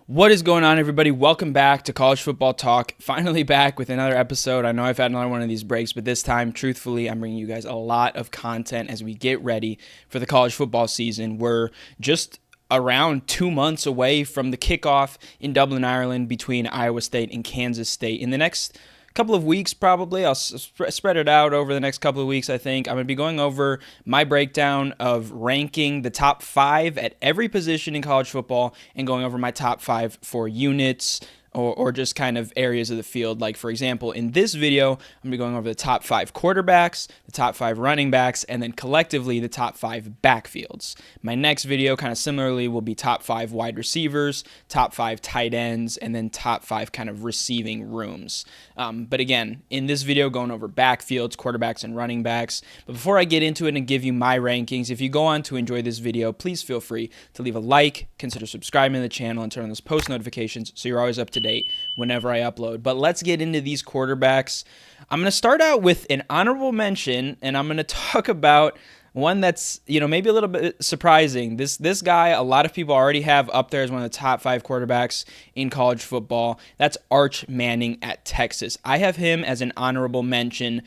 What is going on, everybody? Welcome back to College Football Talk. Finally back with another episode. I know I've had another one of these breaks, but this time, truthfully, I'm bringing you guys a lot of content as we get ready for the college football season. We're just around 2 months away from the kickoff in Dublin, Ireland between Iowa State and Kansas State. In the next couple of weeks, probably I'll spread it out over the next couple of weeks. I think I'm going to be going over my breakdown of ranking the top 5 at every position in college football and going over my top 5 for units or just kind of areas of the field. Like, for example, in this video, I'm going to be going over the top 5 quarterbacks, the top 5 running backs, and then collectively the top 5 backfields. My next video, kind of similarly, will be top 5 wide receivers, top 5 tight ends, and then top 5 kind of receiving rooms. But again, in this video, going over backfields, quarterbacks, and running backs. But before I get into it and give you my rankings, if you go on to enjoy this video, please feel free to leave a like, consider subscribing to the channel, and turn on those post notifications so you're always up to date whenever I upload. But let's get into these quarterbacks. I'm going to start out with an honorable mention, and I'm going to talk about one that's, maybe a little bit surprising. This guy, a lot of people already have up there as one of the top 5 quarterbacks in college football. That's Arch Manning at Texas. I have him as an honorable mention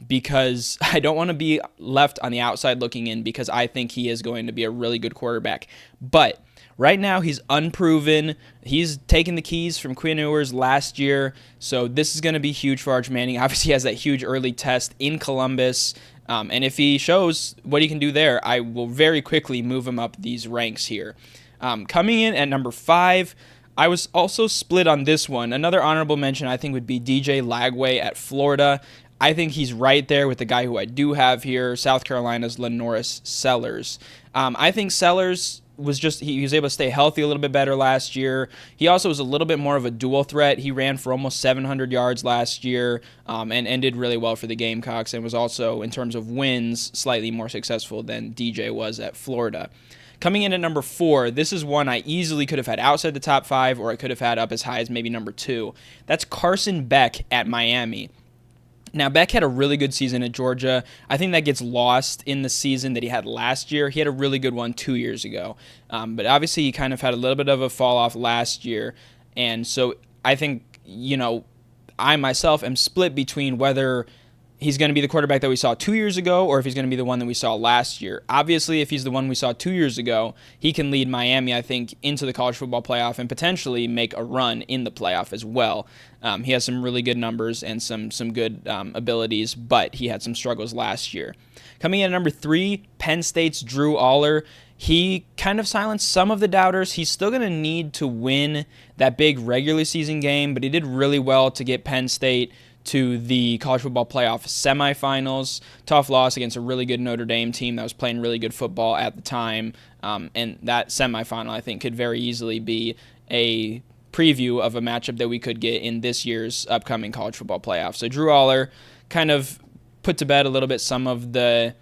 because I don't want to be left on the outside looking in, because I think he is going to be a really good quarterback. But right now, he's unproven. He's taken the keys from Quinn Ewers last year, so this is going to be huge for Arch Manning. Obviously, he has that huge early test in Columbus, and if he shows what he can do there, I will very quickly move him up these ranks here. Coming in at number 5, I was also split on this one. Another honorable mention, I think, would be DJ Lagway at Florida. I think he's right there with the guy who I do have here, South Carolina's LaNorris Sellers. I think Sellers he was able to stay healthy a little bit better last year. He also was a little bit more of a dual threat. He ran for almost 700 yards last year and did really well for the Gamecocks, and was also, in terms of wins, slightly more successful than DJ was at Florida. Coming in at number 4, this is one I easily could have had outside the top 5, or I could have had up as high as maybe number 2. That's Carson Beck at Miami. Now, Beck had a really good season at Georgia. I think that gets lost in the season that he had last year. He had a really good one 2 years ago. But obviously, he kind of had a little bit of a fall off last year. And so I think, I myself am split between whether he's going to be the quarterback that we saw 2 years ago, or if he's going to be the one that we saw last year. Obviously, if he's the one we saw 2 years ago, he can lead Miami, I think, into the college football playoff and potentially make a run in the playoff as well. He has some really good numbers and some good abilities, but he had some struggles last year. Coming in at number 3, Penn State's Drew Aller. He kind of silenced some of the doubters. He's still going to need to win that big regular season game, but he did really well to get Penn State to the college football playoff semifinals. Tough loss against a really good Notre Dame team that was playing really good football at the time. And that semifinal, I think, could very easily be a preview of a matchup that we could get in this year's upcoming college football playoff. So Drew Aller kind of put to bed a little bit some of the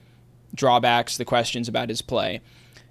drawbacks, the questions about his play.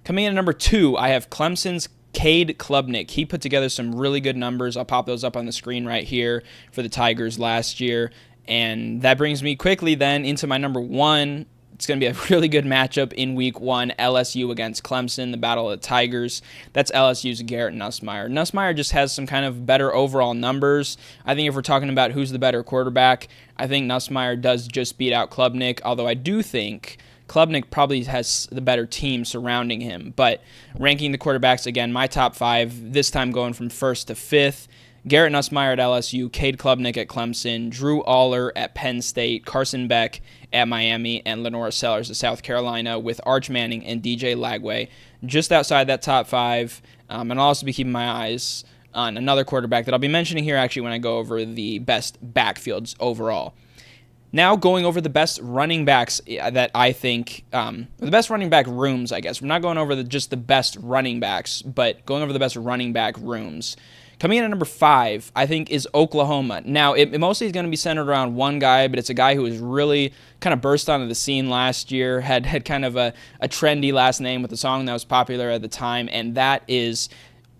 Coming in at number 2, I have Clemson's Cade Klubnik. He put together some really good numbers. I'll pop those up on the screen right here for the Tigers last year. And that brings me quickly then into my number 1. It's going to be a really good matchup in week 1, LSU against Clemson, the Battle of the Tigers. That's LSU's Garrett Nussmeier. Nussmeier just has some kind of better overall numbers. I think if we're talking about who's the better quarterback, I think Nussmeier does just beat out Klubnik, although I do think Klubnik probably has the better team surrounding him. But ranking the quarterbacks, again, my top 5, this time going from 1st to 5th. Garrett Nussmeier at LSU, Cade Klubnik at Clemson, Drew Aller at Penn State, Carson Beck at Miami, and LaNorris Sellers at South Carolina, with Arch Manning and DJ Lagway just outside that top 5. And I'll also be keeping my eyes on another quarterback that I'll be mentioning here actually when I go over the best backfields overall. Now going over the best running backs that I think, the best running back rooms, I guess. We're not going over just the best running backs, but going over the best running back rooms. Coming in at number 5, I think, is Oklahoma. Now, it mostly is going to be centered around one guy, but it's a guy who was really kind of burst onto the scene last year, had kind of a trendy last name with a song that was popular at the time, and that is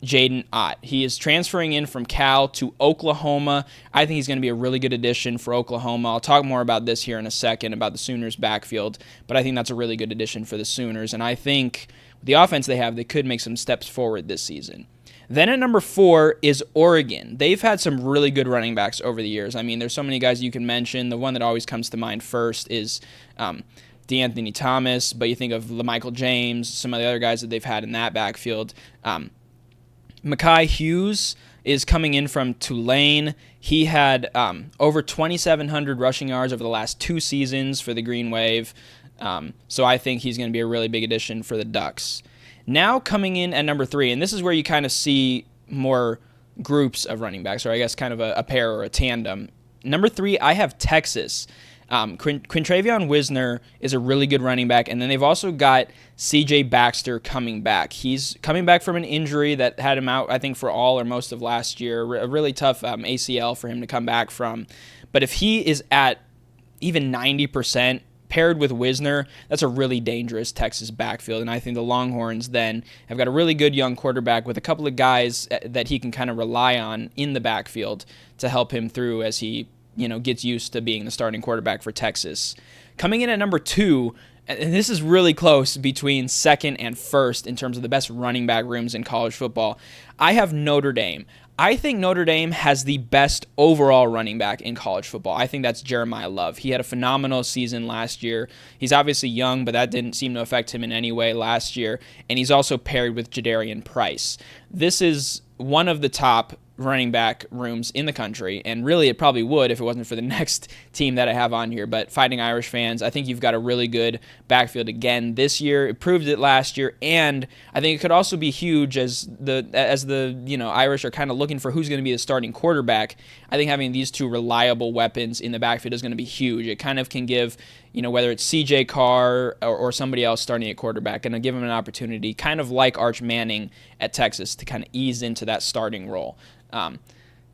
Jaden Ott. He is transferring in from Cal to Oklahoma. I think he's going to be a really good addition for Oklahoma. I'll talk more about this here in a second, about the Sooners' backfield, but I think that's a really good addition for the Sooners, and I think with the offense they have, they could make some steps forward this season. Then at number 4 is Oregon. They've had some really good running backs over the years. I mean, there's so many guys you can mention. The one that always comes to mind first is DeAnthony Thomas, but you think of LaMichael James, some of the other guys that they've had in that backfield. Mekhi Hughes is coming in from Tulane. He had over 2,700 rushing yards over the last 2 seasons for the Green Wave. So I think he's going to be a really big addition for the Ducks. Now coming in at number 3, and this is where you kind of see more groups of running backs, or I guess kind of a pair or a tandem. Number 3, I have Texas. Quintravion Wisner is a really good running back, and then they've also got C.J. Baxter coming back. He's coming back from an injury that had him out, I think, for all or most of last year. A really tough ACL for him to come back from. But if he is at even 90%, paired with Wisner, that's a really dangerous Texas backfield, and I think the Longhorns then have got a really good young quarterback with a couple of guys that he can kind of rely on in the backfield to help him through as he gets used to being the starting quarterback for Texas. Coming in at number 2, and this is really close between second and first in terms of the best running back rooms in college football, I have Notre Dame. I think Notre Dame has the best overall running back in college football. I think that's Jeremiah Love. He had a phenomenal season last year. He's obviously young, but that didn't seem to affect him in any way last year. And he's also paired with Jadarian Price. This is one of the top running back rooms in the country, and really it probably would if it wasn't for the next team that I have on here. But Fighting Irish fans, I think you've got a really good backfield again this year. It proved it last year, and I think it could also be huge as the Irish are kind of looking for who's going to be the starting quarterback. I think having these 2 reliable weapons in the backfield is going to be huge. It kind of can give, whether it's CJ Carr or somebody else starting at quarterback, and give him an opportunity, kind of like Arch Manning at Texas, to kind of ease into that starting role.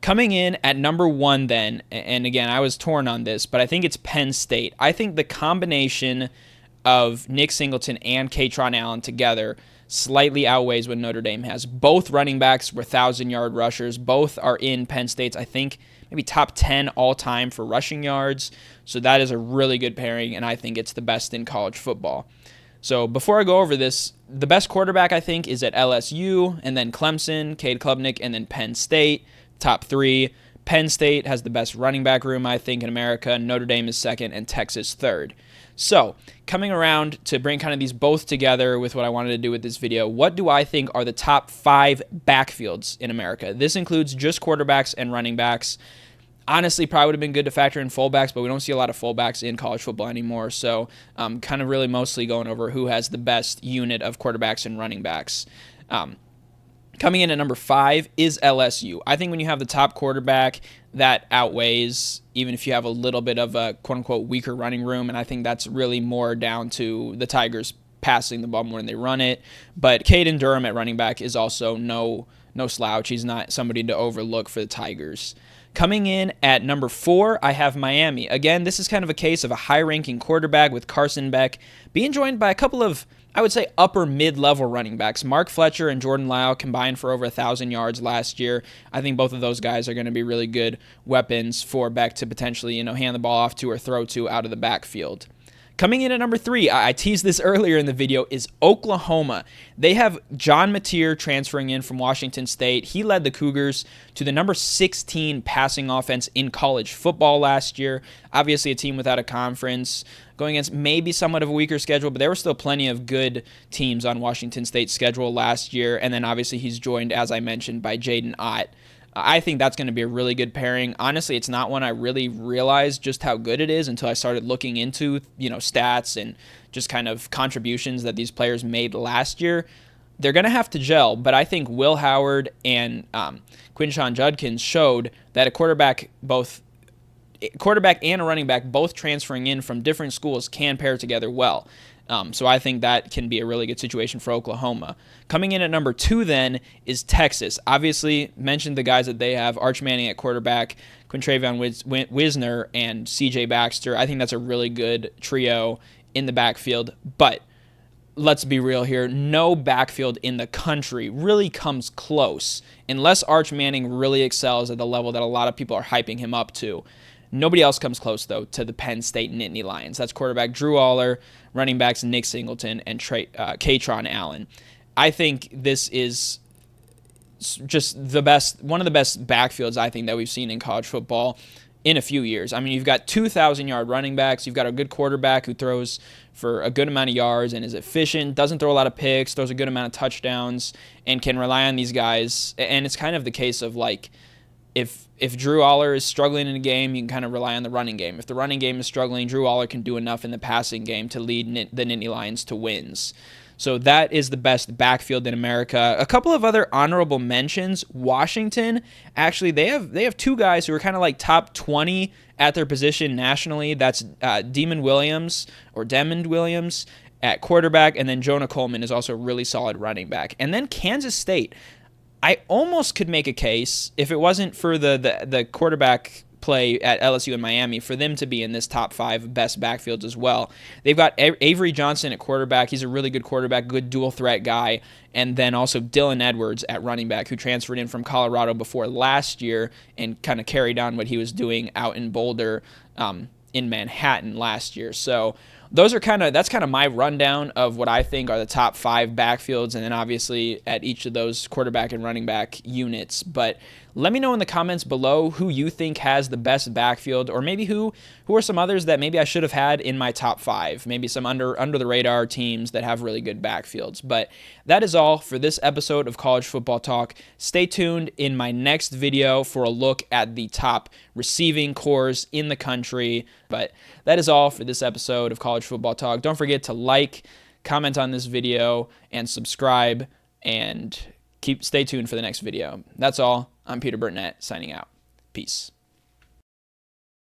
Coming in at number 1 then, and again, I was torn on this, but I think it's Penn State. I think the combination of Nick Singleton and Katron Allen together slightly outweighs what Notre Dame has. Both running backs were 1,000-yard rushers. Both are in Penn State's, I think, maybe top 10 all-time for rushing yards. So that is a really good pairing, and I think it's the best in college football. So before I go over this, the best quarterback, I think, is at LSU, and then Clemson, Cade Klubnik, and then Penn State, top 3. Penn State has the best running back room, I think, in America. Notre Dame is second, and Texas third. So coming around to bring kind of these both together with what I wanted to do with this video, what do I think are the top 5 backfields in America? This includes just quarterbacks and running backs. Honestly, probably would have been good to factor in fullbacks, but we don't see a lot of fullbacks in college football anymore. So kind of really mostly going over who has the best unit of quarterbacks and running backs. Coming in at number 5 is LSU. I think when you have the top quarterback, that outweighs even if you have a little bit of a quote-unquote weaker running room, and I think that's really more down to the Tigers passing the ball more than they run it. But Caden Durham at running back is also no slouch. He's not somebody to overlook for the Tigers. Coming in at number 4, I have Miami. Again, this is kind of a case of a high-ranking quarterback with Carson Beck being joined by a couple of, I would say, upper mid-level running backs. Mark Fletcher and Jordan Lau combined for over 1,000 yards last year. I think both of those guys are going to be really good weapons for Beck to potentially, hand the ball off to or throw to out of the backfield. Coming in at number 3, I teased this earlier in the video, is Oklahoma. They have John Mateer transferring in from Washington State. He led the Cougars to the number 16 passing offense in college football last year. Obviously a team without a conference, going against maybe somewhat of a weaker schedule, but there were still plenty of good teams on Washington State's schedule last year. And then obviously he's joined, as I mentioned, by Jaden Ott. I think that's going to be a really good pairing. Honestly, it's not one I really realized just how good it is until I started looking into, stats and just kind of contributions that these players made last year. They're going to have to gel, but I think Will Howard and Quinshon Judkins showed that a quarterback and a running back both transferring in from different schools can pair together well. So I think that can be a really good situation for Oklahoma. Coming in at number 2 then is Texas. Obviously, mentioned the guys that they have, Arch Manning at quarterback, Quintravion Wisner, and C.J. Baxter. I think that's a really good trio in the backfield. But let's be real here, no backfield in the country really comes close unless Arch Manning really excels at the level that a lot of people are hyping him up to. Nobody else comes close, though, to the Penn State Nittany Lions. That's quarterback Drew Aller, running backs Nick Singleton, and Katron Allen. I think this is just the best, one of the best backfields I think that we've seen in college football in a few years. I mean, you've got 2,000-yard running backs. You've got a good quarterback who throws for a good amount of yards and is efficient, doesn't throw a lot of picks, throws a good amount of touchdowns, and can rely on these guys. And it's kind of the case of like, if Drew Aller is struggling in a game, you can kind of rely on the running game. If the running game is struggling, Drew Aller can do enough in the passing game to lead the Nittany Lions to wins. So that is the best backfield in America. A couple of other honorable mentions. Washington, actually, they have two guys who are kind of like top 20 at their position nationally. That's Demond Williams at quarterback, and then Jonah Coleman is also a really solid running back. And then Kansas State, I almost could make a case, if it wasn't for the quarterback play at LSU and Miami, for them to be in this top 5 best backfields as well. They've got Avery Johnson at quarterback. He's a really good quarterback, good dual threat guy. And then also Dylan Edwards at running back, who transferred in from Colorado before last year and kind of carried on what he was doing out in Boulder in Manhattan last year. So that's kind of my rundown of what I think are the top 5 backfields, and then obviously at each of those quarterback and running back units. But let me know in the comments below who you think has the best backfield, or maybe who are some others that maybe I should have had in my top 5, maybe some under the radar teams that have really good backfields. But that is all for this episode of College Football Talk. Stay tuned in my next video for a look at the top receiving corps in the country. But that is all for this episode of College Football Talk. Don't forget to like, comment on this video, and subscribe, and stay tuned for the next video. That's all. I'm Peter Burnett signing out. Peace.